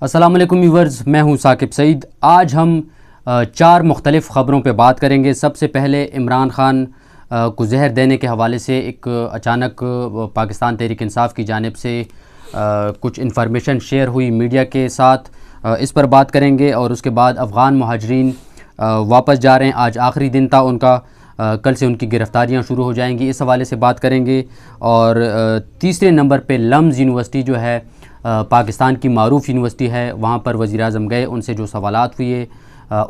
अस्सलाम वालेकुम व्यूवर्स, मैं हूं साकिब सईद। आज हम चार मुख्तलिफ़ ख़बरों पे बात करेंगे। सबसे पहले इमरान ख़ान को जहर देने के हवाले से एक अचानक पाकिस्तान तहरीक इंसाफ की जानिब से कुछ इन्फॉर्मेशन शेयर हुई मीडिया के साथ, इस पर बात करेंगे। और उसके बाद अफ़गान महाजरीन वापस जा रहे हैं, आज आखिरी दिन था उनका, कल से उनकी गिरफ़्तारियाँ शुरू हो जाएंगी, इस हवाले से बात करेंगे। और तीसरे नंबर पे लम्ज़ यूनिवर्सिटी जो है पाकिस्तान की मारूफ़ यूनिवर्सिटी है, वहाँ पर वज़ीर-ए-आज़म गए, उनसे जो सवालात हुए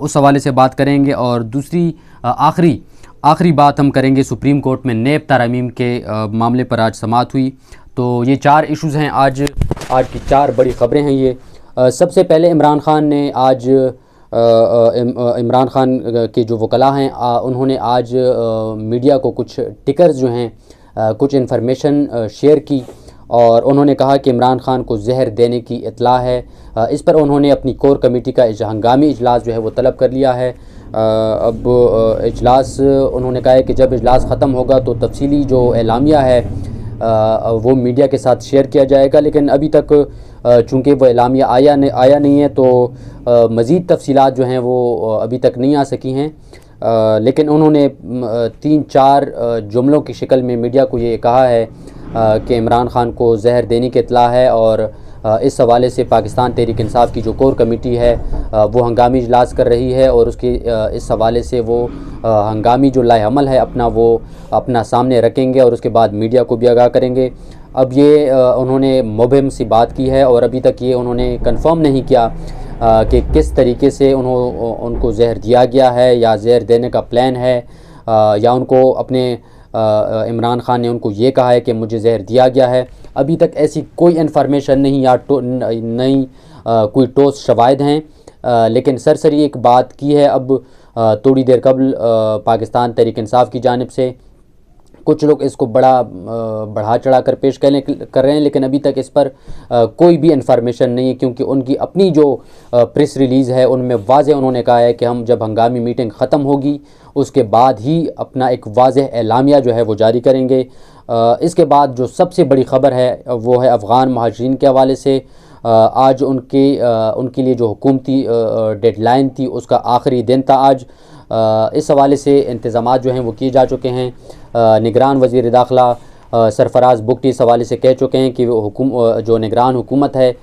उस हवाले से बात करेंगे। और दूसरी आखिरी बात हम करेंगे, सुप्रीम कोर्ट में नेब तरमीम के मामले पर आज समाअत हुई। तो ये चार इश्यूज़ हैं आज की चार बड़ी ख़बरें हैं ये। सबसे पहले इमरान ख़ान ने आज इमरान ख़ान के जो वकला हैं उन्होंने आज मीडिया को कुछ टिकर्स जो हैं कुछ इन्फॉर्मेशन शेयर की और उन्होंने कहा कि इमरान ख़ान को जहर देने की इत्ला है। इस पर उन्होंने अपनी कोर कमेटी का हंगामी इजलास जो है वो तलब कर लिया है। अब इजलास उन्होंने कहा है कि जब इजलास ख़त्म होगा तो तफसीली जो एलामिया है वो मीडिया के साथ शेयर किया जाएगा, लेकिन अभी तक चूँकि वो एलामिया आया नहीं है तो मज़ीद तफसीलात जो हैं वो अभी तक नहीं आ सकी हैं। लेकिन उन्होंने 3-4 जुमलों की शक्ल में मीडिया को ये कहा है कि इमरान ख़ान को जहर देने की इत्ला है। और इस हवाले से पाकिस्तान तहरीक इंसाफ की जो कोर कमेटी है वो हंगामी इजलास कर रही है और उसके इस हवाले से वो हंगामी जो लाएअमल है वो अपना सामने रखेंगे और उसके बाद मीडिया को भी आगाह करेंगे। अब ये उन्होंने मुबहिम सी बात की है और अभी तक ये उन्होंने कंफर्म नहीं किया कि किस तरीके से उनको जहर दिया गया है या जहर देने का प्लान है, या उनको अपने इमरान ख़ान ने उनको ये कहा है कि मुझे जहर दिया गया है। अभी तक ऐसी कोई इन्फॉर्मेशन नहीं या नई कोई ठोस शवाहिद हैं, लेकिन सरसरी एक बात की है अब थोड़ी देर कबल पाकिस्तान तहरीक इंसाफ की जानिब से कुछ लोग इसको बढ़ा चढ़ा कर पेश कर रहे हैं, लेकिन अभी तक इस पर कोई भी इन्फॉर्मेशन नहीं है, क्योंकि उनकी अपनी जो प्रेस रिलीज़ है उनमें वाज़ेह उन्होंने कहा है कि हम जब हंगामी मीटिंग ख़त्म होगी उसके बाद ही अपना एक वाज़ेह एलामिया जो है वो जारी करेंगे। इसके बाद जो सबसे बड़ी ख़बर है वो है अफ़गान महाजरीन के हवाले से। आज उनके लिए जो हुकूमती डेडलाइन थी उसका आखिरी दिन था आज। इस हवाले से इंतज़ामात जो हैं वो किए जा चुके हैं। निगरान वज़ीर दाखिला सरफराज़ बुगटी इस हवाले से कह चुके हैं कि वो जो निगरान हुकूमत है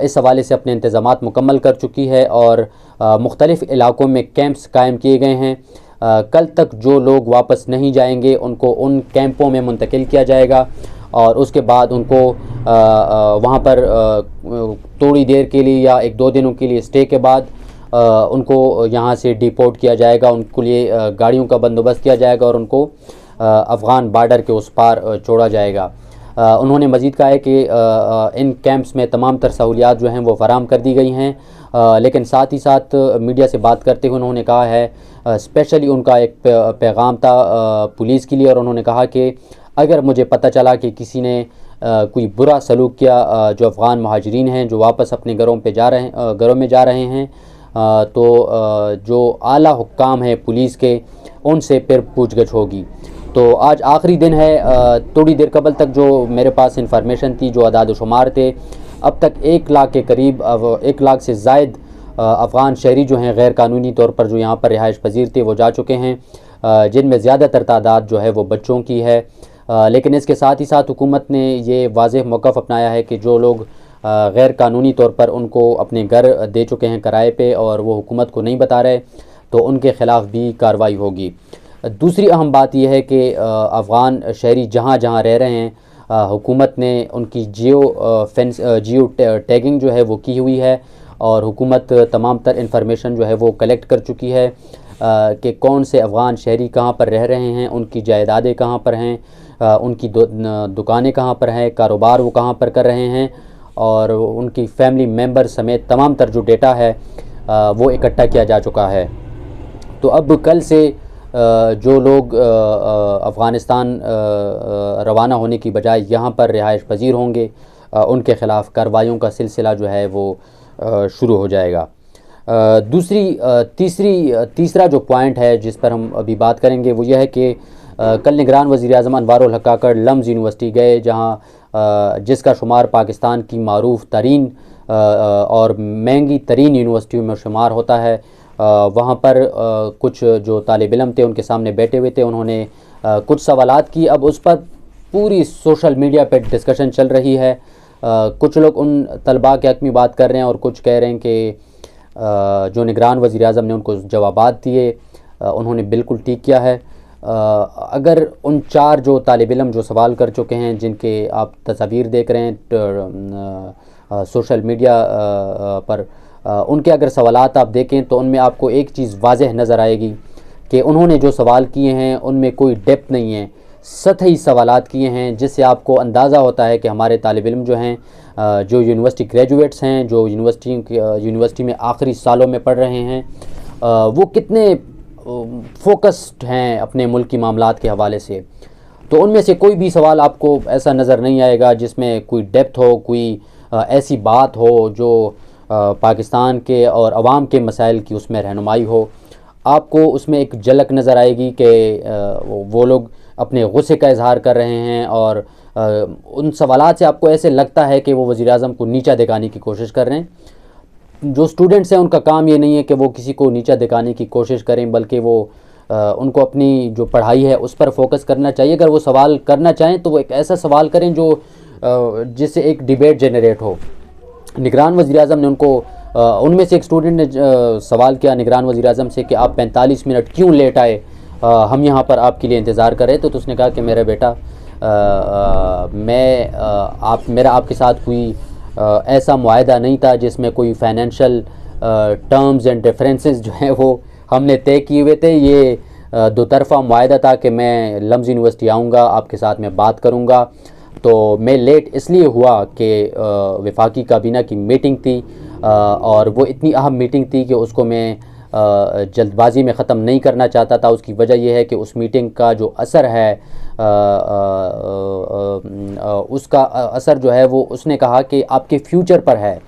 इस हवाले से अपने इंतज़ामात मुकम्मल कर चुकी है और मुख्तलिफ़ इलाक़ों में कैंप्स कायम किए गए हैं। कल तक जो लोग वापस नहीं जाएंगे उनको उन कैंपों में मुंतकिल किया जाएगा और उसके बाद उनको वहाँ पर थोड़ी देर के लिए या 1-2 दिनों के लिए स्टे के बाद उनको यहाँ से डिपोर्ट किया जाएगा। उनके लिए गाड़ियों का बंदोबस्त किया जाएगा और उनको अफ़गान बॉर्डर के उस पार छोड़ा जाएगा। उन्होंने मज़ीद कहा है कि इन कैंप्स में तमाम तर सहूलियात जो हैं वो फ़राहम कर दी गई हैं, लेकिन साथ ही साथ मीडिया से बात करते हुए उन्होंने कहा है, स्पेशली उनका एक पैगाम था पुलिस के लिए, और उन्होंने कहा कि अगर मुझे पता चला कि किसी ने कोई बुरा सलूक किया जो अफ़गान महाजरीन हैं जो वापस अपने घरों में जा रहे हैं तो जो आला हुक्काम है पुलिस के उनसे फिर पूछगछ होगी। तो आज आखिरी दिन है। थोड़ी देर कबल तक जो मेरे पास इंफॉर्मेशन थी, जो अदाद शुमार थे, अब तक 1 लाख के करीब 1 लाख से ज़ायद अफ़गान शहरी जो हैं गैर कानूनी तौर पर जो यहाँ पर रिहाइश पजीर थे वो जा चुके हैं, जिनमें ज़्यादातर तादाद जो है वो बच्चों की है। लेकिन इसके साथ ही साथ हुकूमत ने ये वाज़ेह मौक़िफ़ अपनाया है कि जो लोग गैर कानूनी तौर पर उनको अपने घर दे चुके हैं किराए पे और वो हुकूमत को नहीं बता रहे तो उनके ख़िलाफ़ भी कार्रवाई होगी। दूसरी अहम बात यह है कि अफ़गान शहरी जहाँ जहाँ रह रहे हैं हुकूमत ने उनकी जियो टैगिंग जो है वो की हुई है और हुकूमत तमाम तर इन्फॉर्मेशन जो है वो कलेक्ट कर चुकी है कि कौन से अफ़गान शहरी कहाँ पर रह रहे हैं, उनकी जायदादें कहाँ पर हैं, उनकी दुकानें कहाँ पर हैं, कारोबार वो कहाँ पर कर रहे हैं और उनकी फैमिली मेम्बर समेत तमाम तर जो डेटा है वो इकट्ठा किया जा चुका है। तो अब कल से जो लोग अफ़गानिस्तान रवाना होने की बजाय यहाँ पर रिहाइश पजीर होंगे उनके ख़िलाफ़ कार्रवाइयों का सिलसिला जो है वो शुरू हो जाएगा। तीसरा जो पॉइंट है जिस पर हम अभी बात करेंगे वो यह है कि कल निगरान वज़ीर-ए-आज़म अनवारुल हक काकड़ लम्ज़ यूनिवर्सिटी गए, जहाँ जिसका शुमार पाकिस्तान की मारूफ तरीन और महंगी तरीन यूनिवर्सिटियों में शुमार होता है। वहाँ पर कुछ जो तालिब इल्म थे उनके सामने बैठे हुए थे, उन्होंने कुछ सवालात की। अब उस पर पूरी सोशल मीडिया पर डिस्कशन चल रही है। कुछ लोग उन तलबा के हक़ में बात कर रहे हैं और कुछ कह रहे हैं कि जो निगरान वज़ीर आज़म ने उनको जवाबात दिए उन्होंने बिल्कुल ठीक किया है। अगर उन 4 जो तालिब इल्म जो सवाल कर चुके हैं, जिनके आप तस्वीर देख रहे हैं सोशल मीडिया पर, उनके अगर सवालात आप देखें तो उनमें आपको एक चीज़ वाज़ेह नज़र आएगी कि उन्होंने जो सवाल किए हैं उनमें कोई डेप्थ नहीं है, सतही सवालात किए हैं, जिससे आपको अंदाज़ा होता है कि हमारे तालिब इल्म जो हैं, जो यूनिवर्सिटी ग्रेजुएट्स हैं, जो यूनिवर्सिटी में आखिरी सालों में पढ़ रहे हैं, वो कितने फोकस्ड हैं अपने मुल्क की मामलात के हवाले से। तो उनमें से कोई भी सवाल आपको ऐसा नज़र नहीं आएगा जिसमें कोई डेप्थ हो, कोई ऐसी बात हो जो पाकिस्तान के और आवाम के मसाइल की उसमें रहनुमाई हो। आपको उसमें एक झलक नज़र आएगी कि वो लोग अपने गुस्से का इजहार कर रहे हैं और उन सवालात से आपको ऐसे लगता है कि वो वज़ीर आज़म को नीचा दिखाने की कोशिश कर रहे हैं। जो स्टूडेंट्स हैं उनका काम ये नहीं है कि वो किसी को नीचा दिखाने की कोशिश करें, बल्कि वो उनको अपनी जो पढ़ाई है उस पर फोकस करना चाहिए। अगर वो सवाल करना चाहें तो वो एक ऐसा सवाल करें जो जिससे एक डिबेट जनरेट हो। निगरान वज़ीर आज़म ने उनको उनमें से एक स्टूडेंट ने सवाल किया निगरान वज़ीर आज़म से कि आप 45 मिनट क्यों लेट आए, हम यहाँ पर आपके लिए इंतज़ार कर रहे थे। तो उसने कहा कि मेरा बेटा, मेरा आपके साथ कोई ऐसा मुआहदा नहीं था जिसमें कोई फाइनेंशियल टर्म्स एंड रेफरेंसेस जो हैं वो हमने तय किए हुए थे। ये दो तरफ़ा मुआहदा था कि मैं लम्ज़ यूनिवर्सिटी आऊँगा, आपके साथ मैं बात करूँगा। तो मैं लेट इसलिए हुआ कि वफाकी काबीना की मीटिंग थी और वो इतनी अहम मीटिंग थी कि उसको मैं जल्दबाजी में ख़त्म नहीं करना चाहता था। उसकी वजह यह है कि उस मीटिंग का जो असर है उसका असर जो है वो उसने कहा कि आपके फ्यूचर पर है।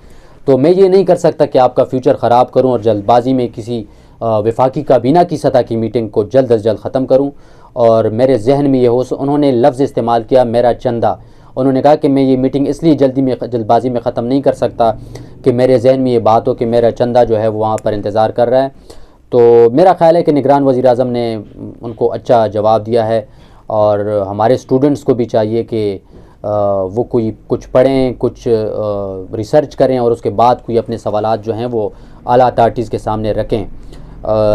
तो मैं ये नहीं कर सकता कि आपका फ्यूचर ख़राब करूं और जल्दबाजी में किसी वफाकी काबीना की सतह की मीटिंग को जल्द अज जल्द ख़त्म करूं। और मेरे जहन में ये हो, उन्होंने लफ्ज़ इस्तेमाल किया मेरा चंदा। उन्होंने कहा कि मैं ये मीटिंग इसलिए जल्दबाजी में ख़त्म नहीं कर सकता कि मेरे जहन में ये बात हो कि मेरा चंदा जो है वो वहाँ पर इंतज़ार कर रहा है। तो मेरा ख़्याल है कि निगरान वज़ीर आज़म ने उनको अच्छा जवाब दिया है और हमारे स्टूडेंट्स को भी चाहिए कि वो कुछ पढ़ें, कुछ रिसर्च करें और उसके बाद कोई अपने सवालात जो हैं वो आला अथॉरिटीज़ के सामने रखें।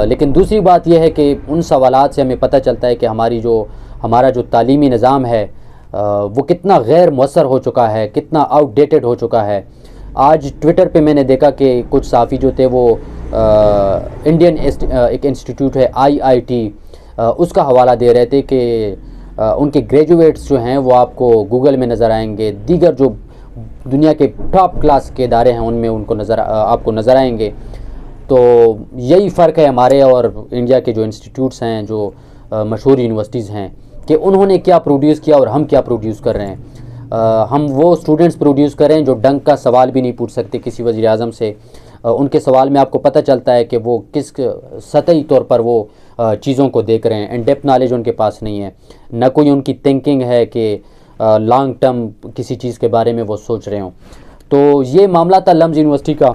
लेकिन दूसरी बात यह है कि उन सवालात से हमें पता चलता है कि हमारा जो तालीमी निज़ाम है वो कितना गैर मौसर हो चुका है, कितना आउटडेटेड हो चुका है। आज ट्विटर पे मैंने देखा कि कुछ साफ़ी जो थे वो इंडियन एक इंस्टीट्यूट है IIT, उसका हवाला दे रहे थे कि उनके ग्रेजुएट्स जो हैं वो आपको गूगल में नज़र आएंगे, दीगर जो दुनिया के टॉप क्लास के इदारे हैं उनमें आपको नज़र आएंगे। तो यही फ़र्क है हमारे और इंडिया के जो इंस्टीट्यूट्स हैं, जो मशहूर यूनिवर्सिटीज़ हैं, कि उन्होंने क्या प्रोड्यूस किया और हम क्या प्रोड्यूस कर रहे हैं। हम वो स्टूडेंट्स प्रोड्यूस कर रहे हैं जो डंक का सवाल भी नहीं पूछ सकते किसी वज़ीर आज़म से। उनके सवाल में आपको पता चलता है कि वो किस सतही तौर पर वो चीज़ों को देख रहे हैं। इन डेप्थ नॉलेज उनके पास नहीं है, न कोई उनकी थिंकिंग है कि लॉन्ग टर्म किसी चीज़ के बारे में वो सोच रहे हों। तो ये मामला था लम्ज़ यूनिवर्सिटी का।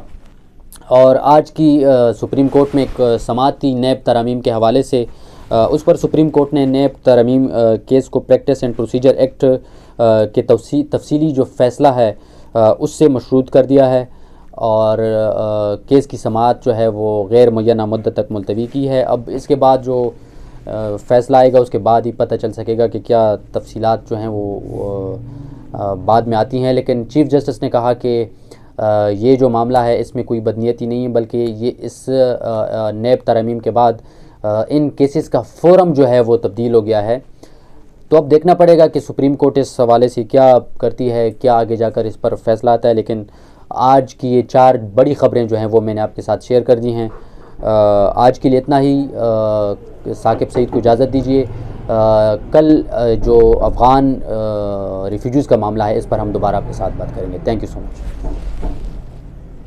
और आज की सुप्रीम कोर्ट में एक समाअत थी नैब तरमीम के हवाले से। उस पर सुप्रीम कोर्ट ने नैब तरमीम केस को प्रैक्टिस एंड प्रोसीजर एक्ट के तफसीली जो फ़ैसला है उससे मशरूत कर दिया है और केस की समाअत जो है वो गैर मुय्यना मुद्दत तक मुलतवी की है। अब इसके बाद जो फ़ैसला आएगा उसके बाद ही पता चल सकेगा कि क्या तफसीलात जो हैं वो बाद में आती हैं। लेकिन चीफ़ जस्टिस ने कहा कि ये जो मामला है इसमें कोई बदनीयती नहीं है, बल्कि ये इस नैब तरमीम के बाद इन केसेस का फोरम जो है वो तब्दील हो गया है। तो अब देखना पड़ेगा कि सुप्रीम कोर्ट इस हवाले से क्या करती है, क्या आगे जाकर इस पर फैसला आता है। लेकिन आज की ये 4 बड़ी ख़बरें जो हैं वो मैंने आपके साथ शेयर कर दी हैं। आज के लिए इतना ही। साकिब सईद को इजाज़त दीजिए। कल जो अफ़गान रिफ्यूजीज़ का मामला है इस पर हम दोबारा आपके साथ बात करेंगे। Thank you so much.